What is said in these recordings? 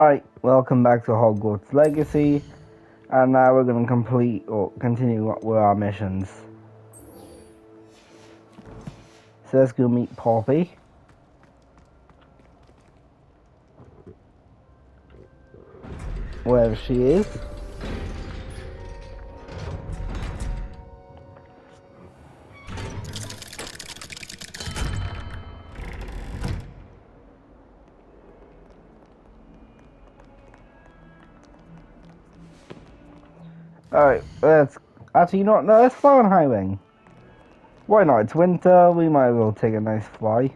Alright, welcome back to Hogwarts Legacy, and now we're going to continue with our missions. So let's go meet Poppy. Wherever she is. Alright, let's fly on High Wing. Why not? It's winter, we might as well take a nice fly.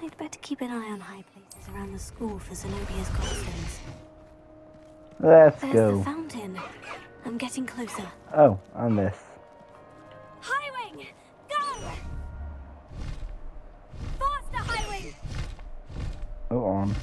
I'd better keep an eye on high places around the school for Zenobia's gobstones. Let's There's go. the fountain. I'm getting closer. Oh, and this. Highwing! Go! Faster, Highwing! Go on.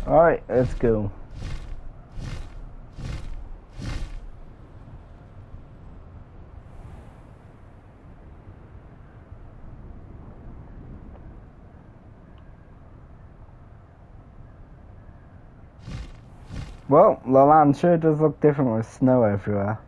Alright, let's go. Well, the land sure does look different with snow everywhere.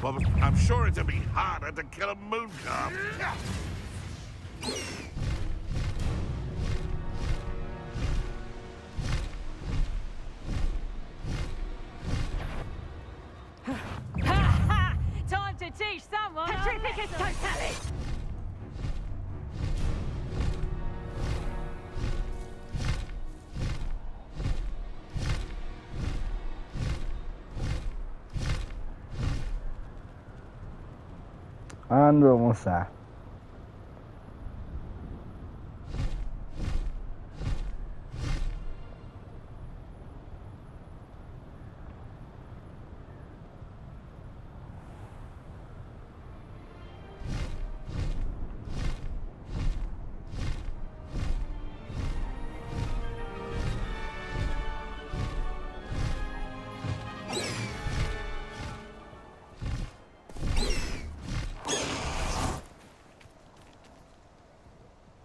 Well, I'm sure it'll be harder to kill a moon calf. Time to teach someone. Do you think it's so silly? And we're almost there.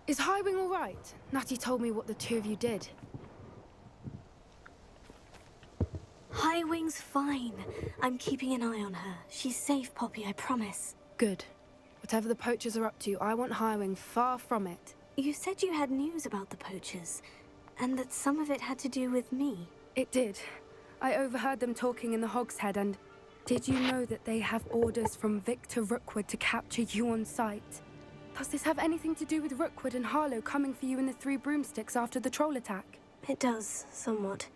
Is Highwing all right? Natty told me what the two of you did. Highwing's fine. I'm keeping an eye on her. She's safe, Poppy, I promise. Good. Whatever the poachers are up to, I want Highwing far from it. You said you had news about the poachers, and that some of it had to do with me. It did. I overheard them talking in the Hogshead, and did you know that they have orders from Victor Rookwood to capture you on sight? Does this have anything to do with Rookwood and Harlow coming for you in the Three Broomsticks after the troll attack? It does, somewhat.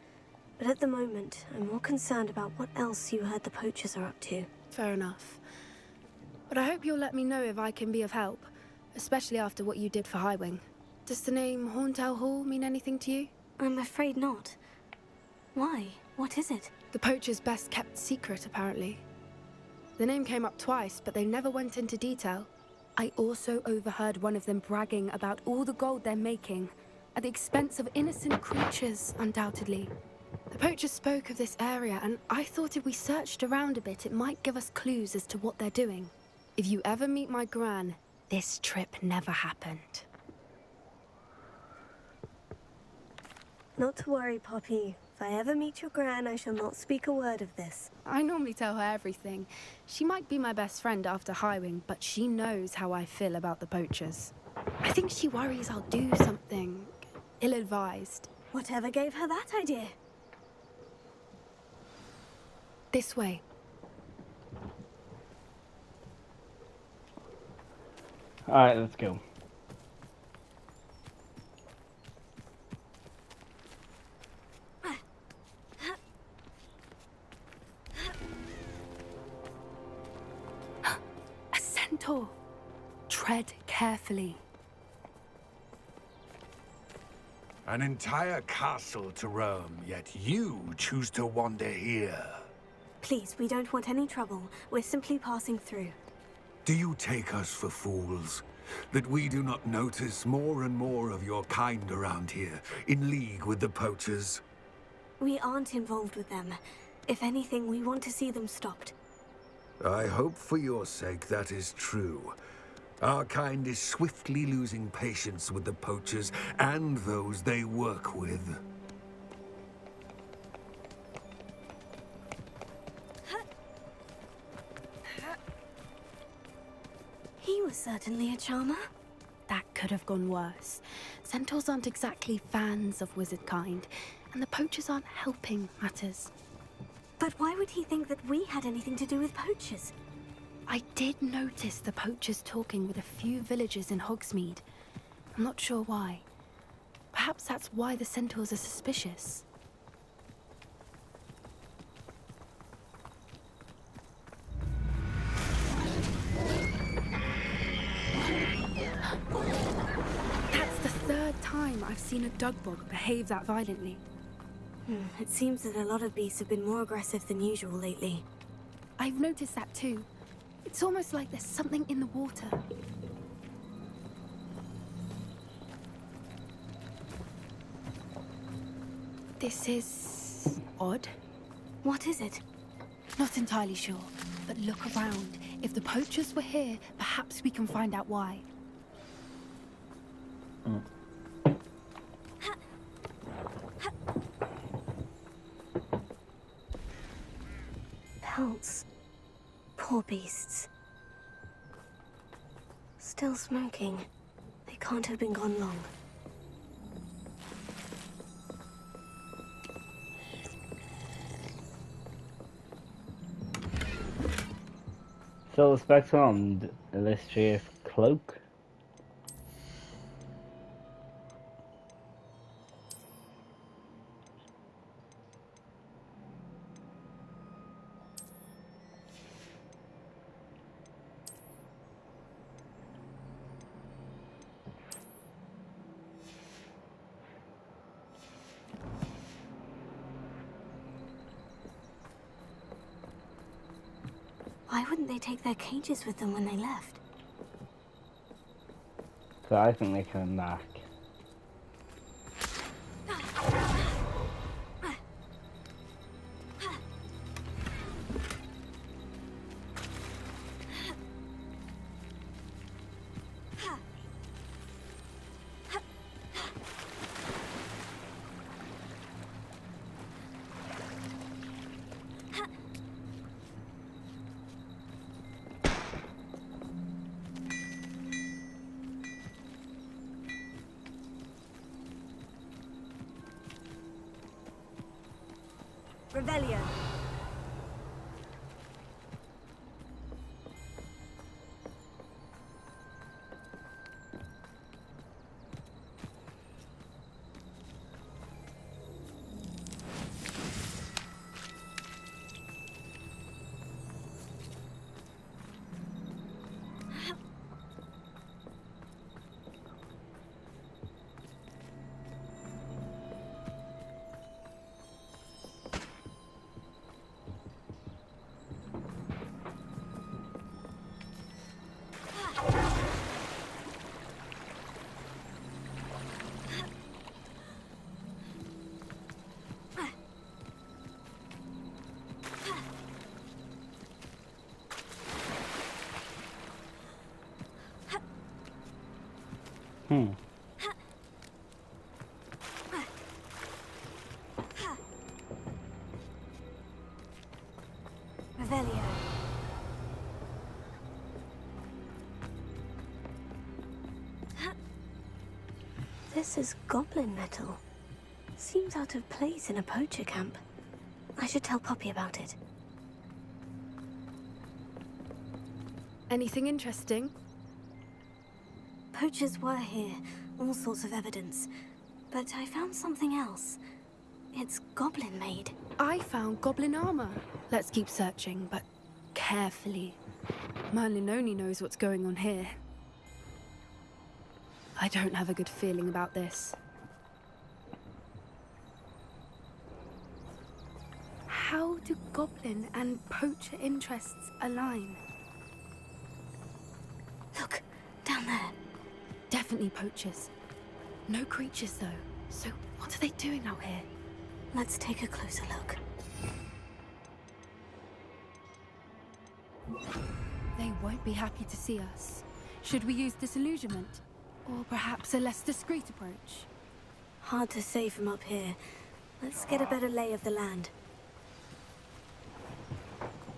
But at the moment, I'm more concerned about what else you heard the poachers are up to. Fair enough. But I hope you'll let me know if I can be of help, especially after what you did for Highwing. Does the name Horntail Hall mean anything to you? I'm afraid not. Why? What is it? The poacher's best kept secret, apparently. The name came up twice, but they never went into detail. I also overheard one of them bragging about all the gold they're making, at the expense of innocent creatures, undoubtedly. The poacher spoke of this area, and I thought if we searched around a bit, it might give us clues as to what they're doing. If you ever meet my gran, this trip never happened. Not to worry, Poppy. If I ever meet your gran, I shall not speak a word of this. I normally tell her everything. She might be my best friend after Highwing, but she knows how I feel about the poachers. I think she worries I'll do something ill-advised. Whatever gave her that idea? This way. Alright, let's go. A centaur! Tread carefully. An entire castle to roam, yet you choose to wander here. Please, we don't want any trouble. We're simply passing through. Do you take us for fools? That we do not notice more and more of your kind around here, in league with the poachers? We aren't involved with them. If anything, we want to see them stopped. I hope for your sake that is true. Our kind is swiftly losing patience with the poachers and those they work with. He was certainly a charmer. That could have gone worse. Centaurs aren't exactly fans of wizard kind, and the poachers aren't helping matters. But why would he think that we had anything to do with poachers? I did notice the poachers talking with a few villagers in Hogsmeade. I'm not sure why. Perhaps that's why the centaurs are suspicious. That's the third time I've seen a dugbog behave that violently. It seems that a lot of beasts have been more aggressive than usual lately. I've noticed that too. It's almost like there's something in the water. This is odd. What is it? Not entirely sure, but look around. If the poachers were here, perhaps we can find out why. Pelts. Poor beasts. Still smoking. They can't have been gone long. So the spectrum on illustrious cloak. Why wouldn't they take their cages with them when they left? So I think they come back. Revelio. Revelio. This is goblin metal. Seems out of place in a poacher camp. I should tell Poppy about it. Anything interesting? poachers were here, all sorts of evidence. But I found something else. It's goblin-made. I found goblin armor. Let's keep searching, but carefully. Merlin only knows what's going on here. I don't have a good feeling about this. How do goblin and poacher interests align? Look, down there. Definitely poachers. No creatures, though. So what are they doing out here? Let's take a closer look. They won't be happy to see us. Should we use disillusionment? Or perhaps a less discreet approach? Hard to say from up here. Let's get a better lay of the land.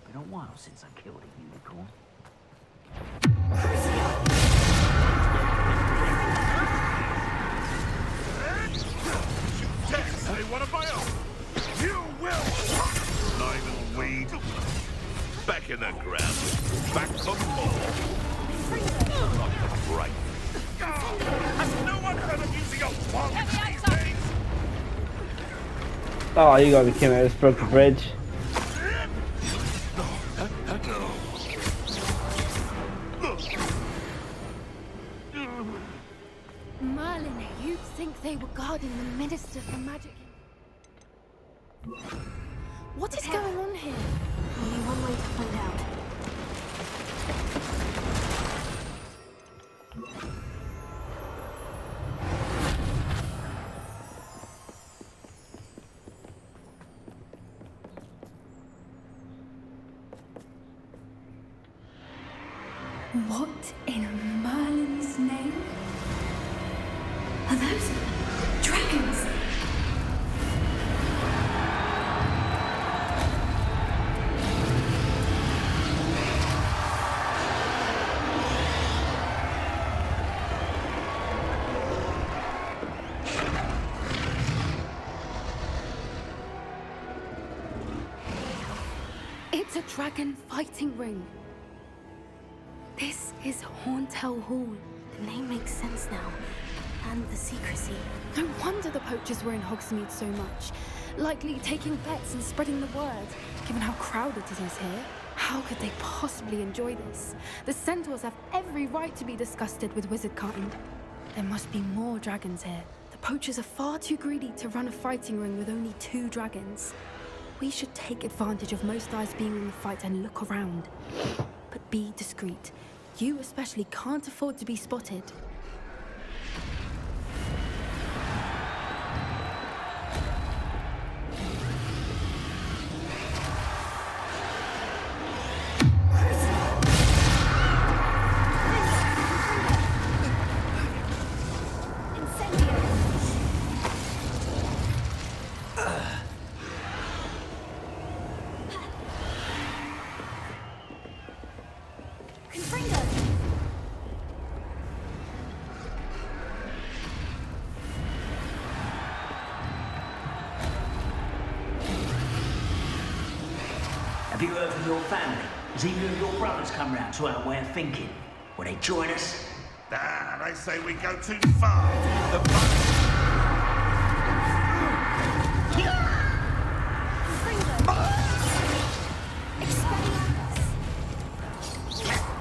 Been a while since I killed a unicorn. They want to buy up. You will. Not even weed. Back in the ground. Back for more. Not the right. Has no one heard of using a wand these days? Oh, you gotta be kidding me. I just broke the bridge. Merlin, you'd think they were guarding the Minister for Magic. What is going on here? Only one way to find out. What in Merlin's name? Are those dragons? It's a dragon fighting ring. This is Hauntel Hall. The name makes sense now. And the secrecy. No wonder the poachers were in Hogsmeade so much. Likely taking bets and spreading the word, given how crowded it is here. How could they possibly enjoy this? The centaurs have every right to be disgusted with wizard kind. There must be more dragons here. The poachers are far too greedy to run a fighting ring with only 2 dragons. We should take advantage of most eyes being in the fight and look around. But be discreet. You especially can't afford to be spotted. Have you heard from your family? Has either of your brothers come round to our way of thinking? Will they join us? Ah, they say we go too far.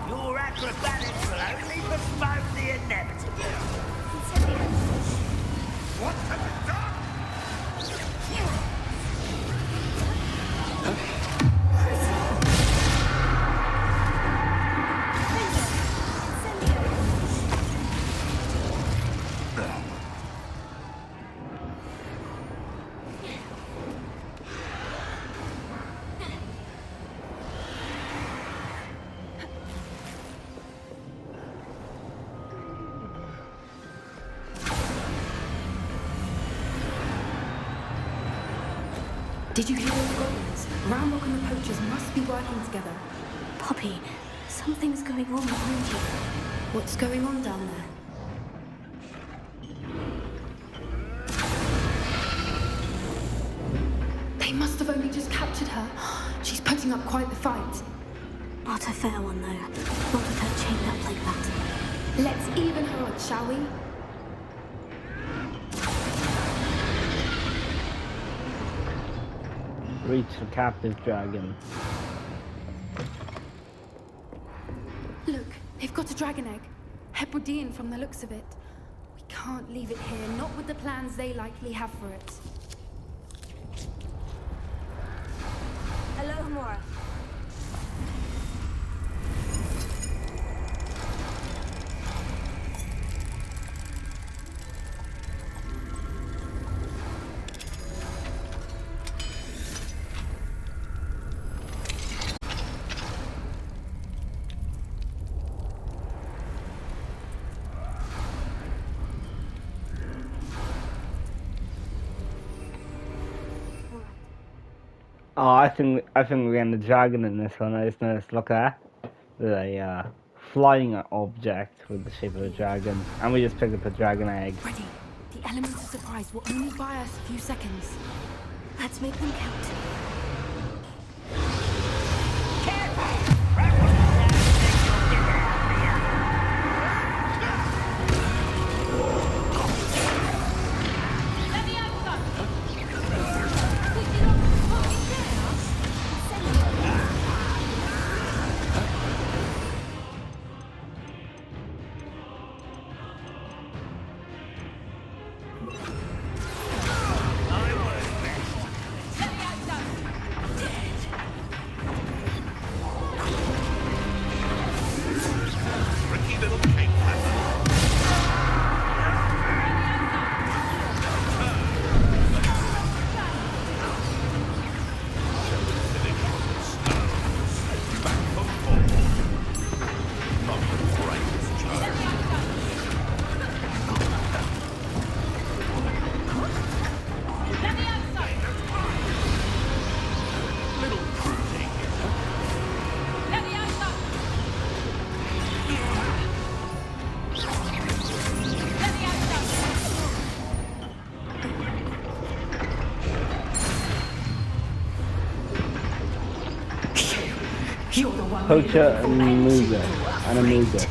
Your acrobatics will only promote the inevitable. What have you done? Did you hear those goblins? Ramrock and the poachers must be working together. Poppy, something's going on behind you. What's going on down there? They must have only just captured her. She's putting up quite the fight. Not a fair one, though. Not with her chained up like that. Let's even her odds, shall we? Reach the captive dragon. Look, they've got a dragon egg. Hebridean from the looks of it. We can't leave it here, not with the plans they likely have for it. Hello, Mora. Oh, I think we're getting the dragon in this one. I just noticed. Look at that. There's a flying object with the shape of a dragon, and we just picked up a dragon egg. Ready. The element of surprise will only buy us a few seconds. Let's make them count. Tricky little cake pattern. Back for more. Not the brightest child. Little pruning. You're the one. Poacher and Mooga. And a Mooga.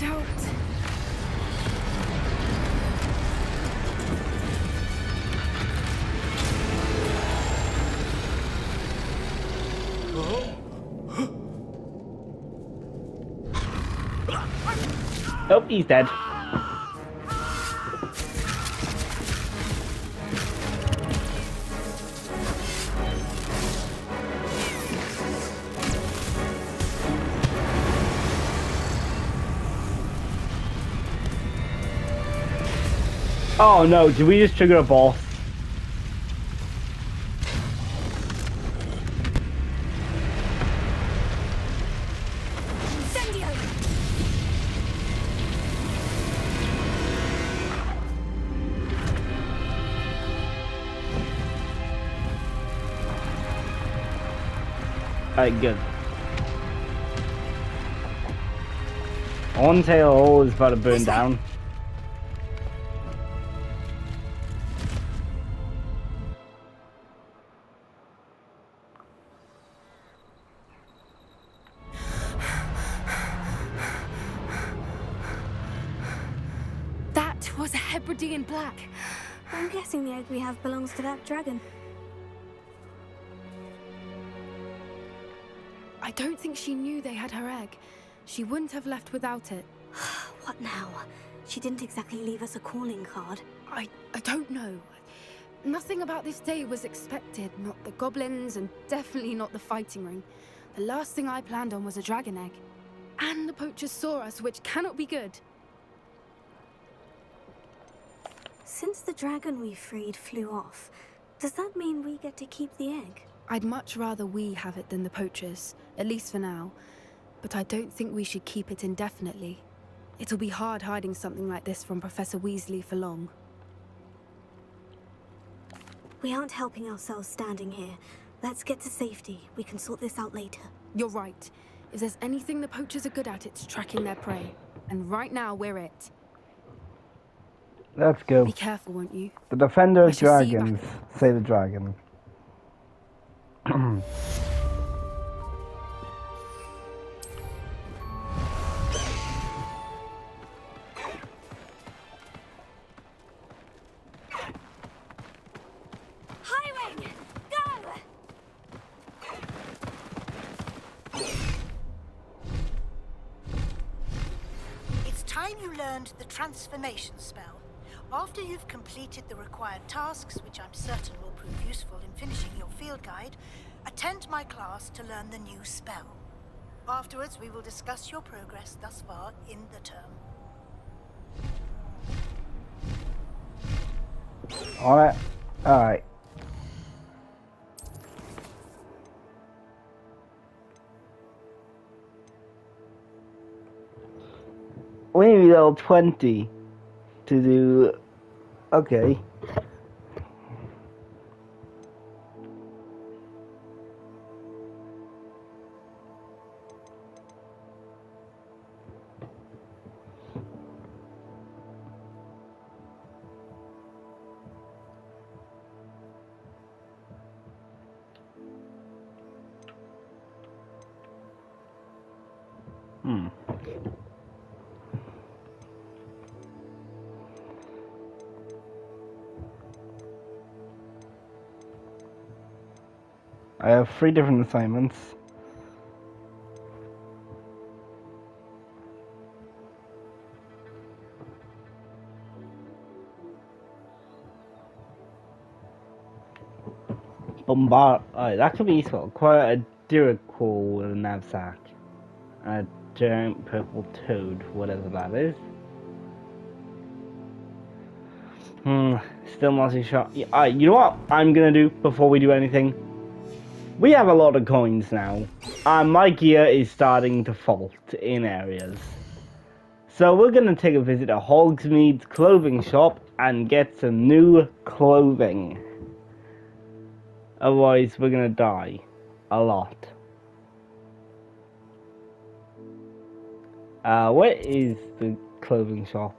Get out. Oh, he's dead. Oh no, did we just trigger a boss? Alright, good. One tail hole is about to burn down. That was a Hebridean black. I'm guessing the egg we have belongs to that dragon. I don't think she knew they had her egg. She wouldn't have left without it. What now? She didn't exactly leave us a calling card. I don't know. Nothing about this day was expected. Not the goblins, and definitely not the fighting ring. The last thing I planned on was a dragon egg. And the poachers saw us, which cannot be good. Since the dragon we freed flew off, does that mean we get to keep the egg? I'd much rather we have it than the poachers, at least for now. But I don't think we should keep it indefinitely. It'll be hard hiding something like this from Professor Weasley for long. We aren't helping ourselves standing here. Let's get to safety. We can sort this out later. You're right. If there's anything the poachers are good at, it's tracking their prey. And right now, we're it. Let's go. Be careful, won't you? The defender I of shall see you dragons. Say the dragon. Highwing! Go! It's time you learned the transformation spell. After you've completed the required tasks, which I'm certain will prove useful in finishing your field guide, attend my class to learn the new spell. Afterwards, we will discuss your progress thus far in the term. Alright. Alright. We need level 20 to do. Okay. I have 3 different assignments. Bombard. Alright, that could be useful. Quite a Duracool with a knapsack. A giant purple toad, whatever that is. Still multi-shot. Yeah, you know what I'm gonna do before we do anything? We have a lot of coins now, and my gear is starting to fault in areas. So we're going to take a visit to Hogsmeade's clothing shop and get some new clothing. Otherwise we're going to die a lot. Where is the clothing shop?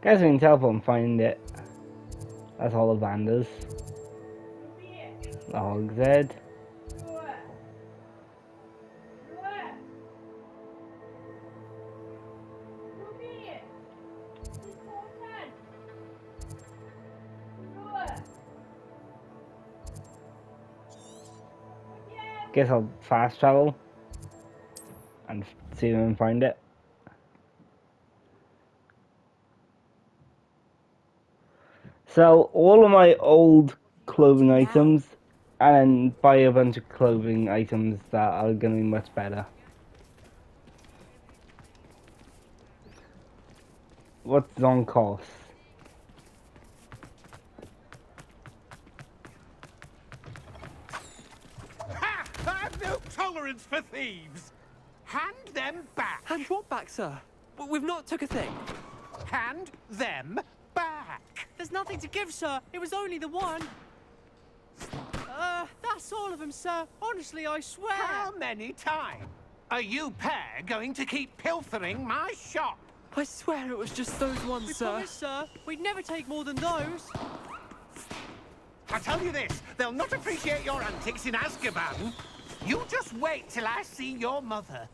Guess we can teleport and find it. That's all the Vanders. The Hog's Head. Guess I'll fast travel and see if I can find it. Sell all of my old clothing items and then buy a bunch of clothing items that are going to be much better. What's on cost? Ha! I have no tolerance for thieves! Hand them back! Hand what back, sir? We've not took a thing. Hand them back! There's nothing to give, sir. It was only the one. That's all of them, sir. Honestly, I swear. How many times? Are you pair going to keep pilfering my shop? I swear it was just those ones, sir. We promise, sir. We'd never take more than those. I tell you this, they'll not appreciate your antics in Azkaban. You just wait till I see your mother.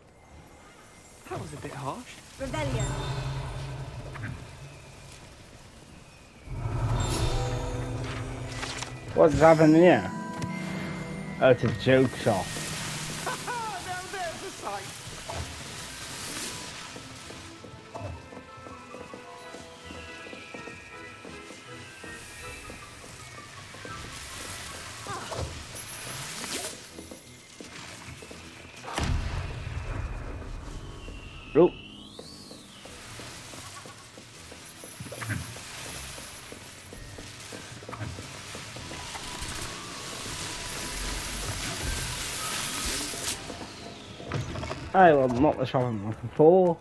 That was a bit harsh. Revelio. What's happening here? Oh, it's a joke shop. Now there's a sight. Oh. Alright, well, not the shop I'm looking for.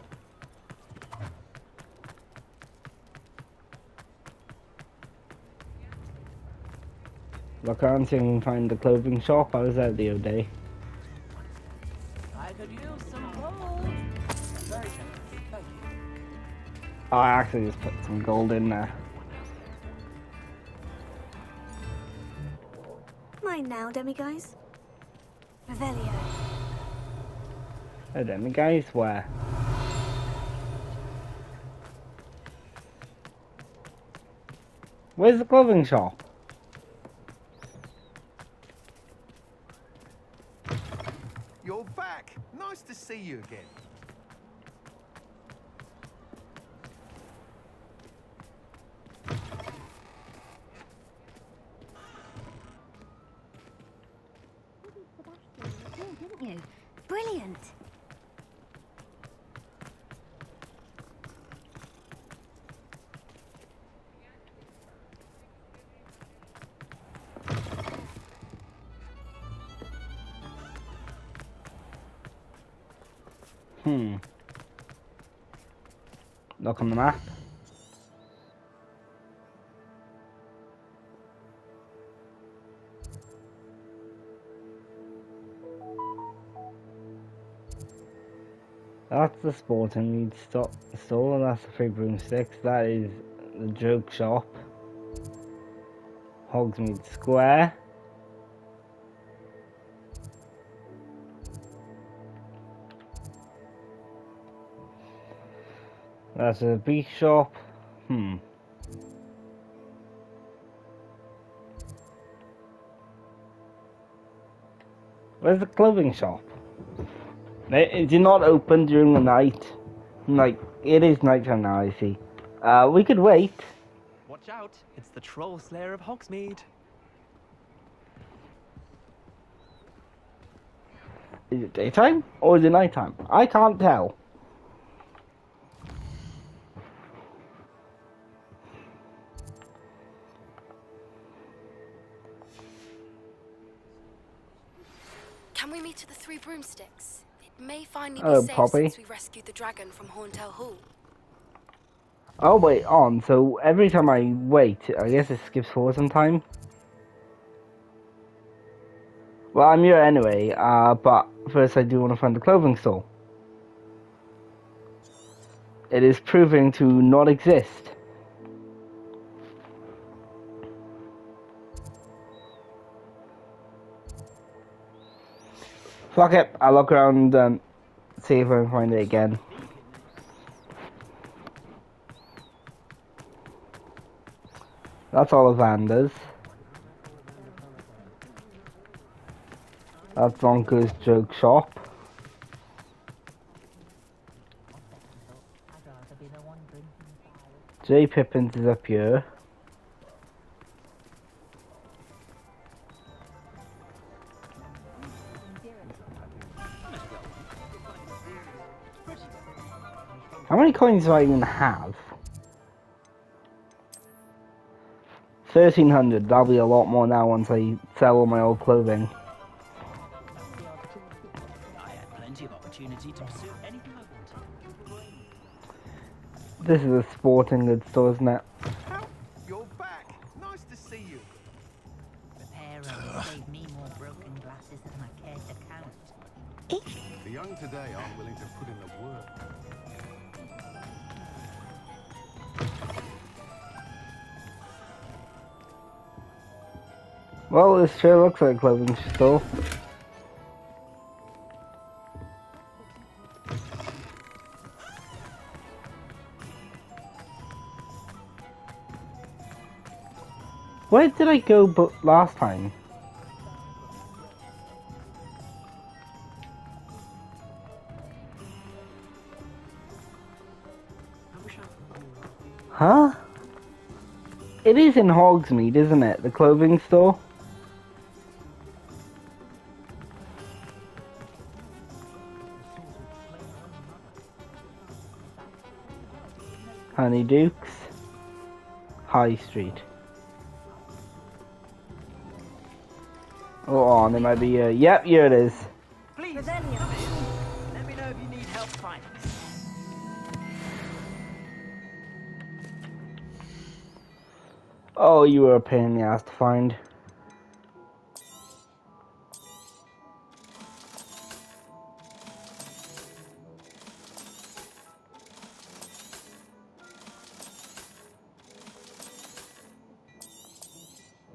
Look, I can't see if I can find the clothing shop. I was there the other day. I could use some gold. Very generous. Thank you. I actually just put some gold in there. Mine now, demiguise. Revelio. Hey, then, guys, where? Where's the clothing shop? You're back. Nice to see you again. Didn't you? Brilliant. Look on the map. That's the sporting needs store. That's the 3 broomsticks. That is the joke shop. Hogsmeade Square. That's a beef shop. Where's the clothing shop? Is it not open during the night? Like, it is nighttime now, I see. We could wait. Watch out. It's the Troll Slayer of Hogsmeade. Is it daytime or is it nighttime? I can't tell. Can we meet at the 3 broomsticks? It may finally be Oh, safe Poppy. since we rescued the dragon from Horntail Hall. Oh, wait, on. So every time I wait, I guess it skips forward some time. Well, I'm here anyway, but first I do want to find the clothing store. It is proving to not exist. Fuck it, I'll look around and see if I can find it again. That's all of Vanda's. That's Bronco's joke shop. J. Pippins is up here. How many coins do I even have? 1,300. That'll be a lot more now once I sell all my old clothing. I had plenty of opportunity to pursue anything I wanted. This is a sporting goods store, isn't it? You're back. Nice to see you. Repairer gave me more broken glasses than I cared to count. The young today aren't willing to put in the work. Well, this sure looks like a clothing store. Where did I go but last time? Huh? It is in Hogsmeade, isn't it? The clothing store? Honeydukes, High Street. Oh, there might be yep, here it is. Please, let me know if you need help finding it. Oh, you were a pain in the ass to find.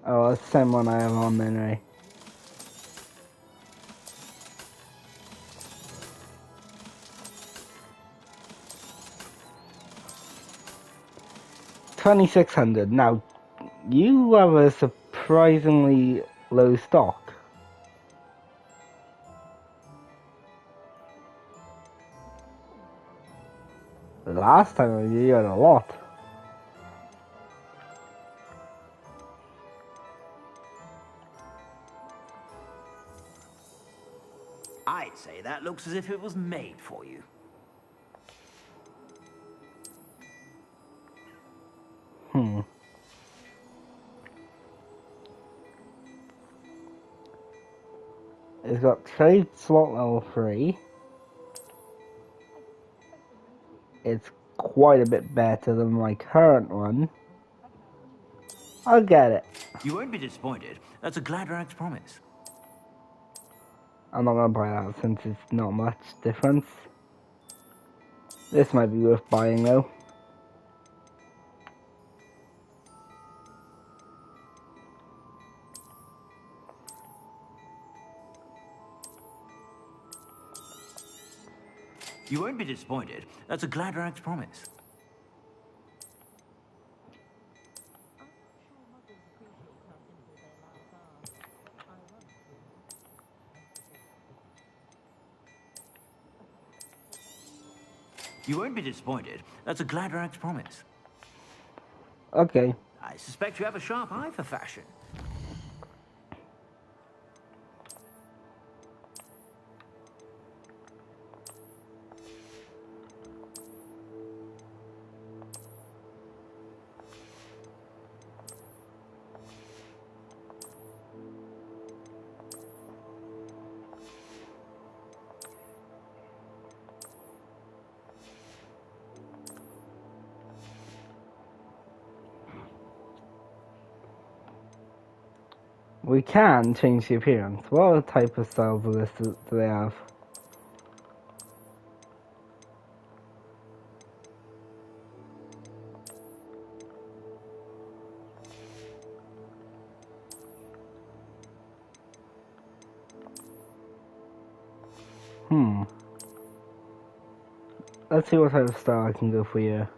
Oh, that's the same one I have on anyway. $2,600. Now, you have a surprisingly low stock. Last time you had a lot. I'd say that looks as if it was made for you. It's got trade slot level 3. It's quite a bit better than my current one. I'll get it. You won't be disappointed. That's a Gladrax promise. I'm not gonna buy that since it's not much difference. This might be worth buying though. You won't be disappointed. That's a Gladrax promise. You won't be disappointed. That's a Gladrax promise. Okay. I suspect you have a sharp eye for fashion. We can change the appearance. What type of styles of this do they have? let's see what type of style I can go for here.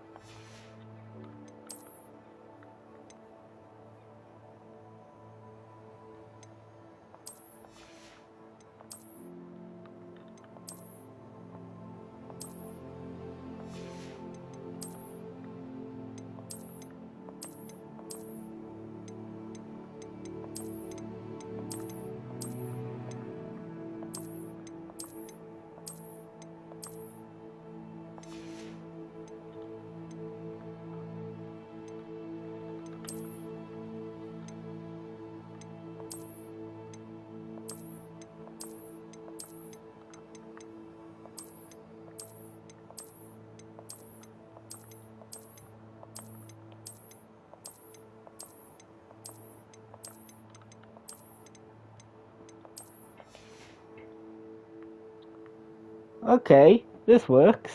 Okay, this works.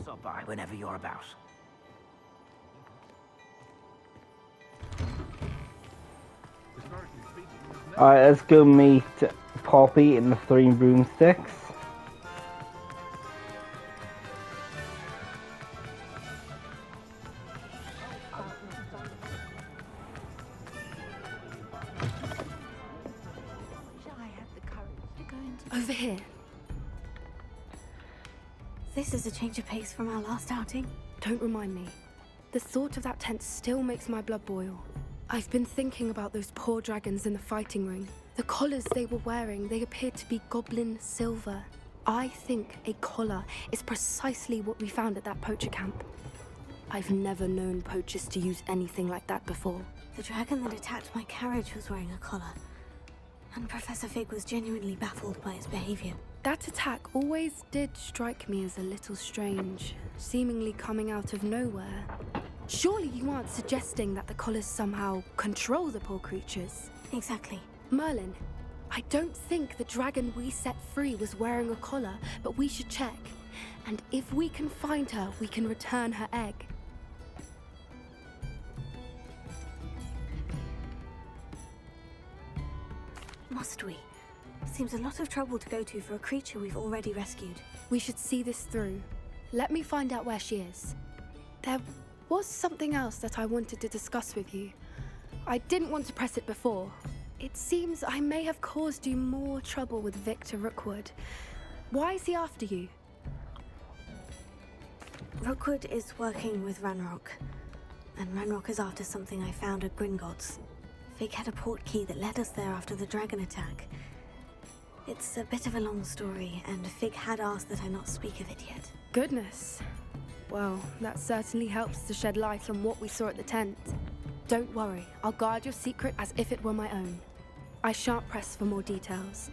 Stop by whenever you're about. Alright, let's go meet Poppy and the 3 broomsticks. Over here. This is a change of pace from our last outing. Don't remind me. The thought of that tent still makes my blood boil. I've been thinking about those poor dragons in the fighting ring. The collars they were wearing, they appeared to be goblin silver. I think a collar is precisely what we found at that poacher camp. I've never known poachers to use anything like that before. The dragon that attacked my carriage was wearing a collar. And Professor Fig was genuinely baffled by its behavior. That attack always did strike me as a little strange, seemingly coming out of nowhere. Surely you aren't suggesting that the collars somehow control the poor creatures? Exactly. Merlin, I don't think the dragon we set free was wearing a collar, but we should check. And if we can find her, we can return her egg. Must we? Seems a lot of trouble to go to for a creature we've already rescued. We should see this through. Let me find out where she is. There was something else that I wanted to discuss with you. I didn't want to press it before. It seems I may have caused you more trouble with Victor Rookwood. Why is he after you? Rookwood is working with Ranrock, and Ranrock is after something I found at Gringotts. Fig had a port key that led us there after the dragon attack. It's a bit of a long story, and Fig had asked that I not speak of it yet. Goodness. Well, that certainly helps to shed light on what we saw at the tent. Don't worry, I'll guard your secret as if it were my own. I shan't press for more details.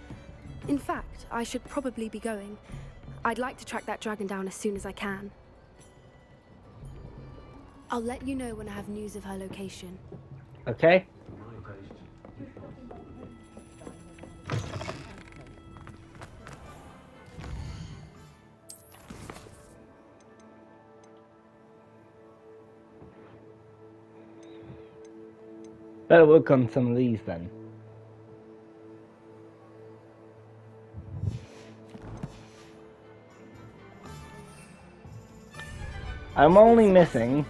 In fact, I should probably be going. I'd like to track that dragon down as soon as I can. I'll let you know when I have news of her location. Okay. Better work on some of these then. I'm only missing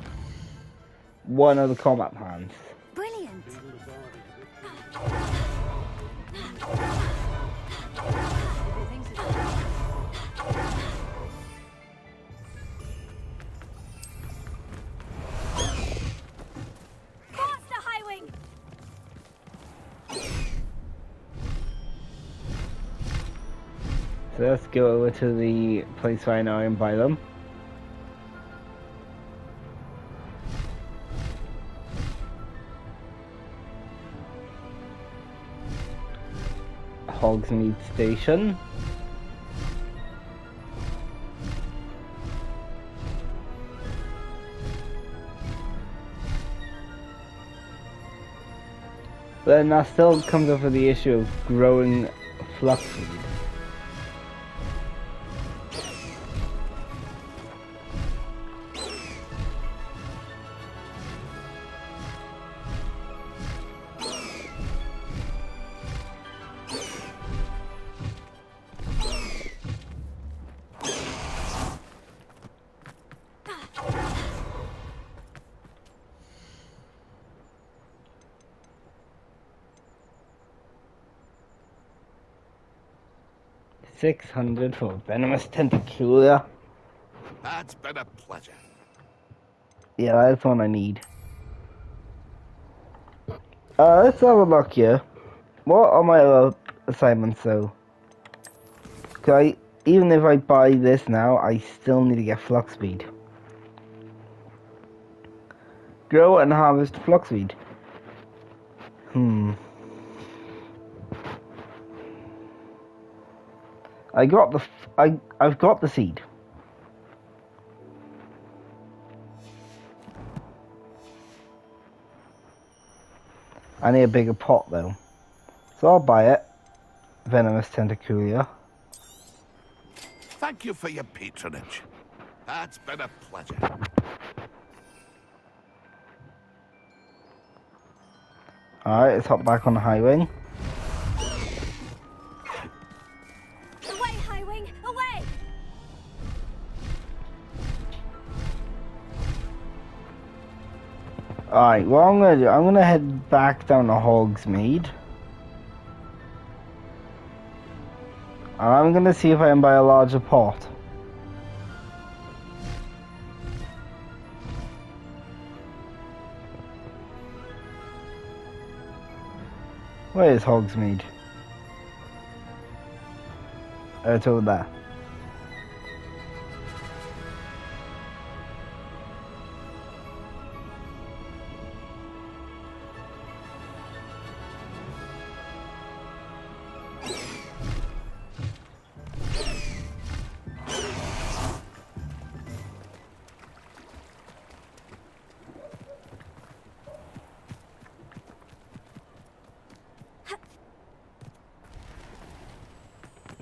one of the combat plans. Brilliant! Faster, Highwing! So let's go over to the place where I know and buy them. Hogsmeade Station. Then that still comes up with the issue of growing fluxweed. 600 for venomous tentacular. That's been a pleasure. Yeah, that's one I need. Let's have a look here. What are my other assignments though? Even if I buy this now, I still need to get flux speed. Grow and harvest flux speed. I've got the seed. I need a bigger pot though. So I'll buy it. Venomous tentacular. Thank you for your patronage. That's been a pleasure. Alright, let's hop back on the highway. Away, Highwing! Away! Alright, what I'm gonna do, I'm gonna head back down to Hogsmeade. And I'm gonna see if I can buy a larger pot. Where is Hogsmeade? It's over there.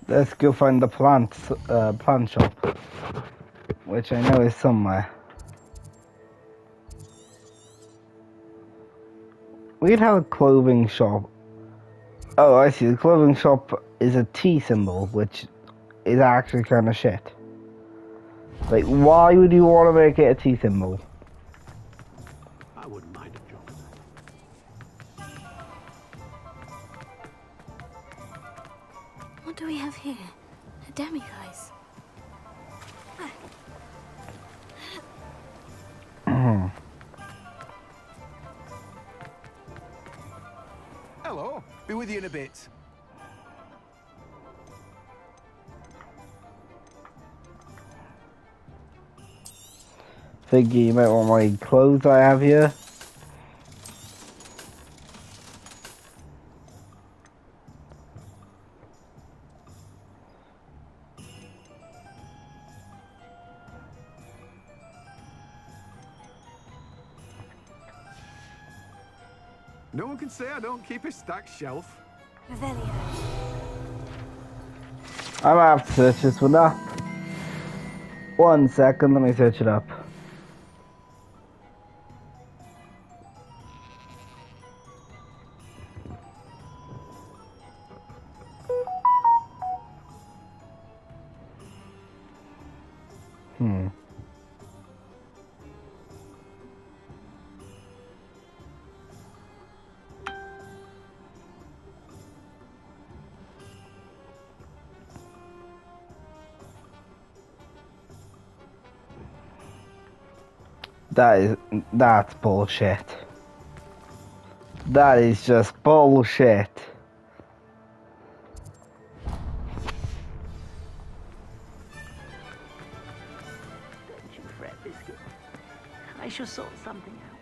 Let's go find the plant shop, which I know is somewhere. We'd have a clothing shop. Oh, I see. The clothing shop is a T symbol, which is actually kind of shit. Like, why would you want to make it a T symbol? I wouldn't mind a job. What do we have here? A demiguise. Hello. Be with you in a bit. Think you might want my clothes I have here. No one can say I don't keep a stacked shelf. Revelio. I'm gonna have to search this one up. 1 second, let me search it up. That's bullshit. That is just bullshit. Don't you fret, Biscuit. I shall sort something out.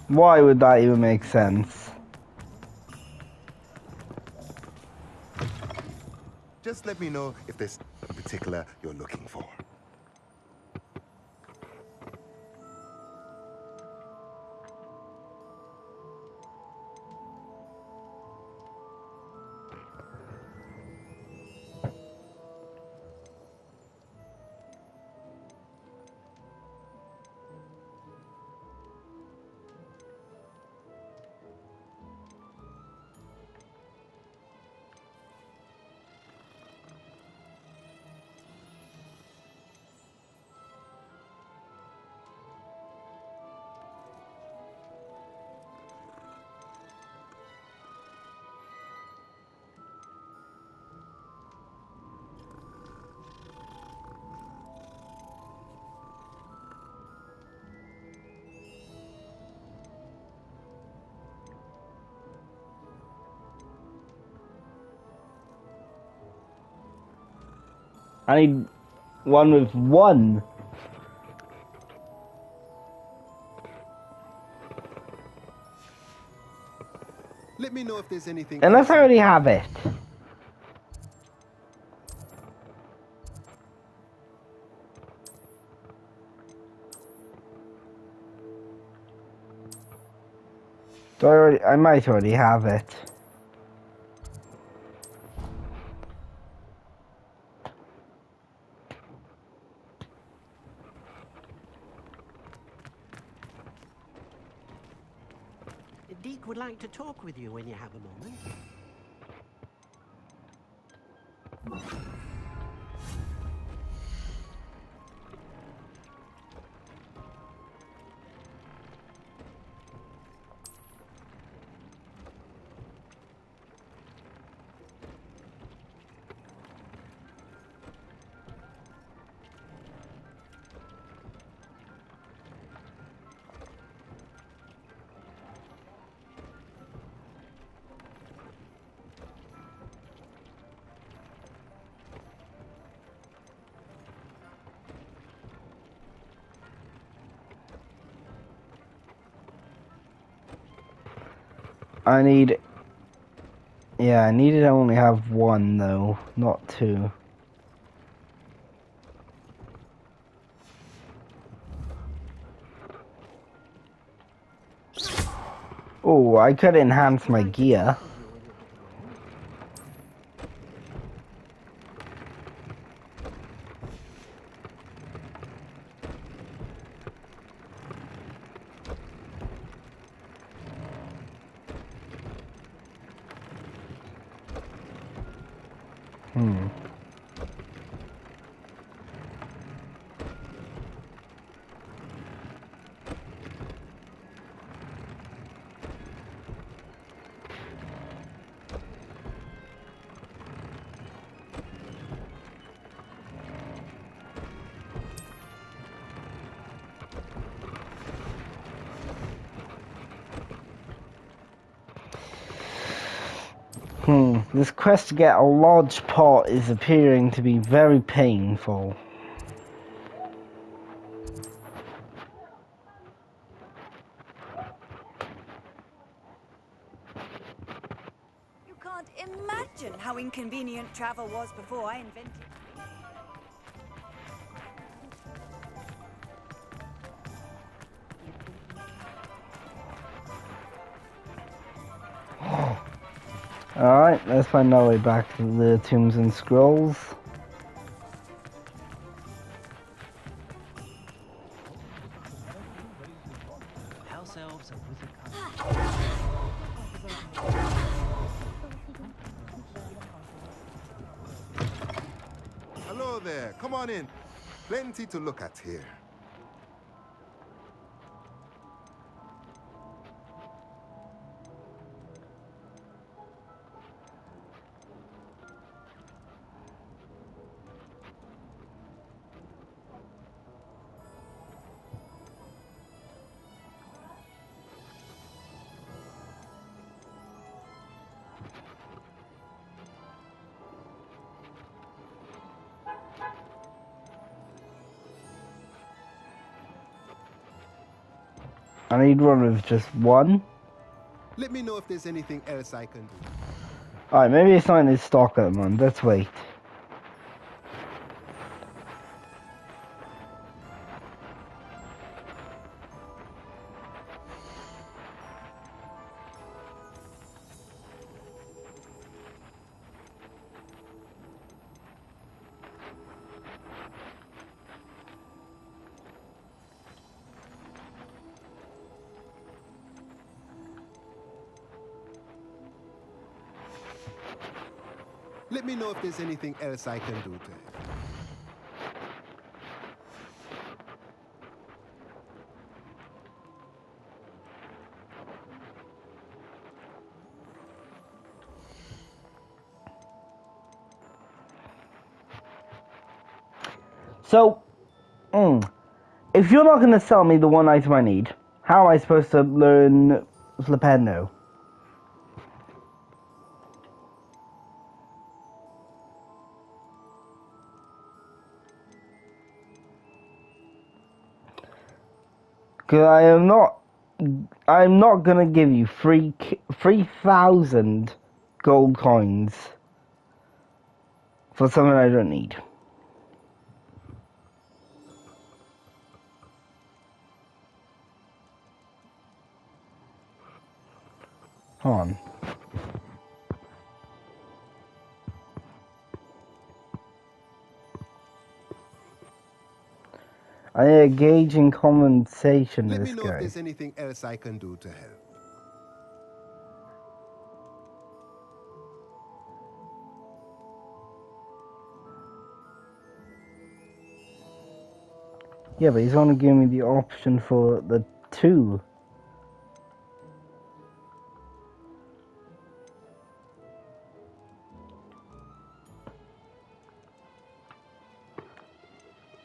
Why would that even make sense? Just let me know if there's a particular you're looking for. I need one with one. Let me know if there's anything. Unless I already have it. I might already have it. Deke would like to talk with you when you have a moment. I need to only have one though, not two. Oh, I could enhance my gear. This quest to get a large pot is appearing to be very painful. You can't imagine how inconvenient travel was before I invented it. Alright, let's find our way back to the Tombs and Scrolls. House elves and wizard Hello there. Come on in. Plenty to look at here. I need one with just one. Let me know if there's anything else I can do. Alright, maybe it's not in his stock at the moment. Let's wait. Let me know if there's anything else I can do to help. So, if you're not going to sell me the one item I need, how am I supposed to learn Flipendo? Cause I'm not gonna give you 3,000 gold coins for something I don't need. Hold on. I need a gauge in conversation with Let me this know guy. if there's anything else I can do to help. Yeah, but he's only giving me the option for the 2.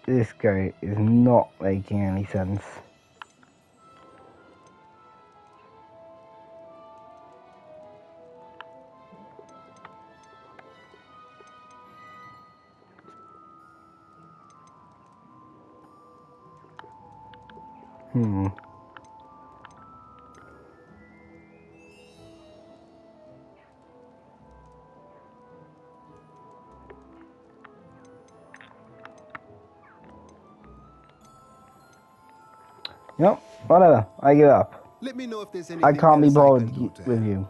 This guy is not making any sense. Yep, whatever. I give up. Let me know if there's anything I can't be else bothered can do to with help. you.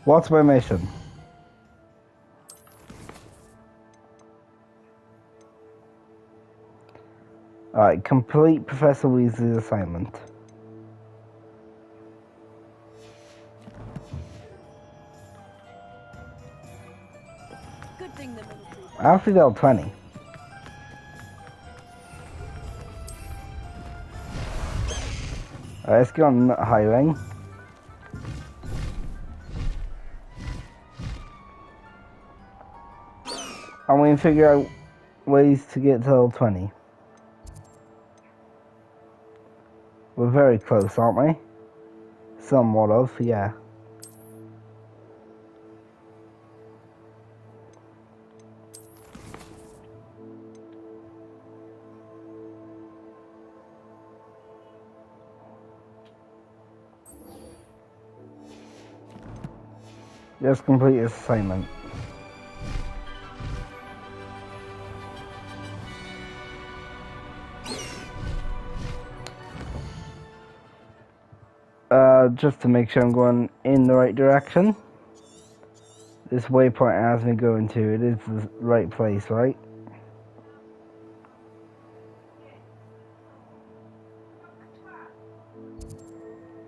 What's my mission? Alright, complete Professor Weasley's assignment. Good thing the military. Alfie Bell 20. Alright, let's go on highway. And we can figure out ways to get to level 20. We're very close, aren't we? Somewhat of, yeah. Just complete this assignment. Just to make sure I'm going in the right direction. This waypoint has me going to. It is the right place, right?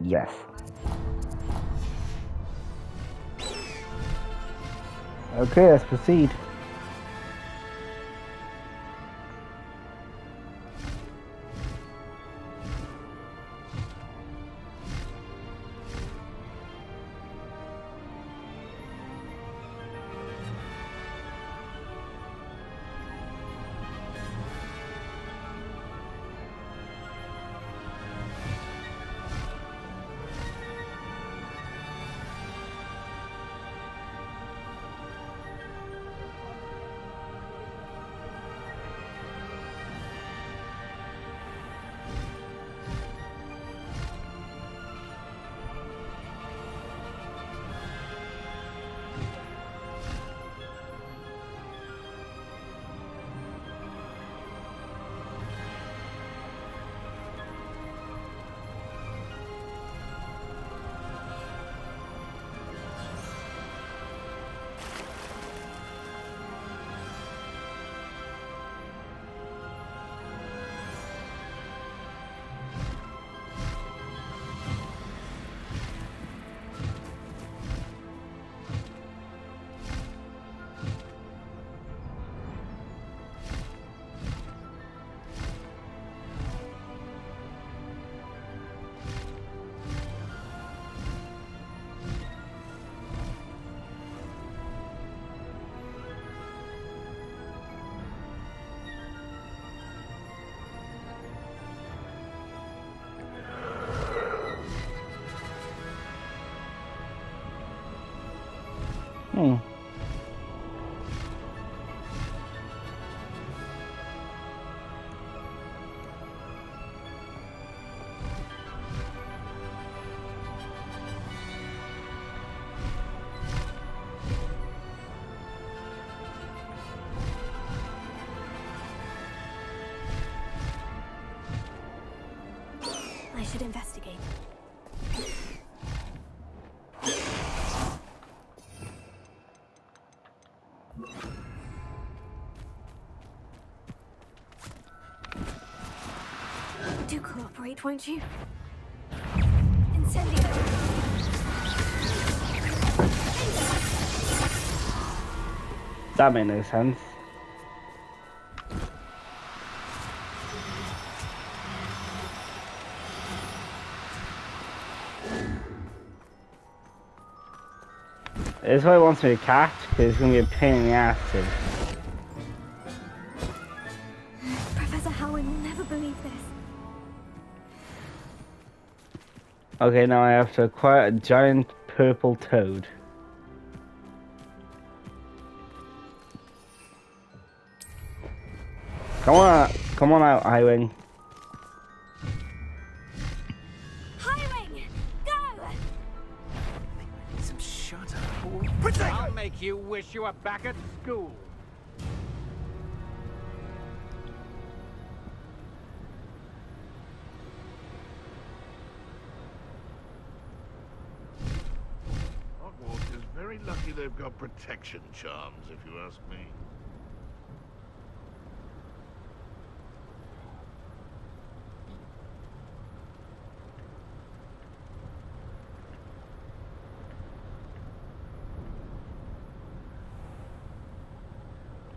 Yes. Okay, let's proceed. should investigate. Do cooperate, won't you? Incendio! That made no sense. This is what he wants me to catch, because it's going to be a pain in the ass to. Professor Howard will never believe this. Okay, now I have to acquire a giant purple toad. Come on out, Highwing. Highwing, go! Some shut up. I'll make you wish you were back at school. Hogwarts is very lucky they've got protection charms, if you ask me.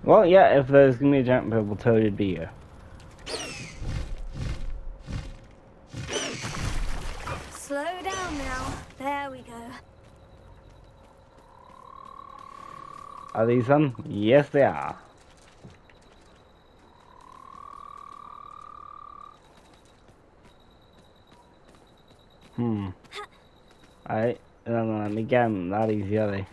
Well, yeah, if there's gonna be a giant purple toad, it'd be here. Slow down now. There we go. Are these them? Yes, they are. Alright, let me get them that easy, are they?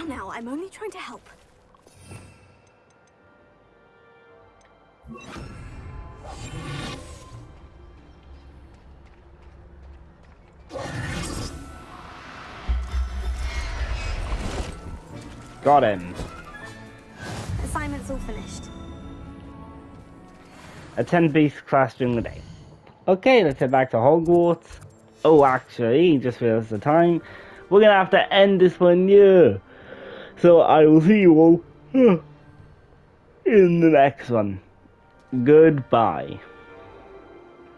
Now, I'm only trying to help. Got him. Assignment's all finished. Attend base class during the day. Okay, let's head back to Hogwarts. Oh, actually, just realized the time. We're gonna have to end this one here. So I will see you all in the next one. Goodbye.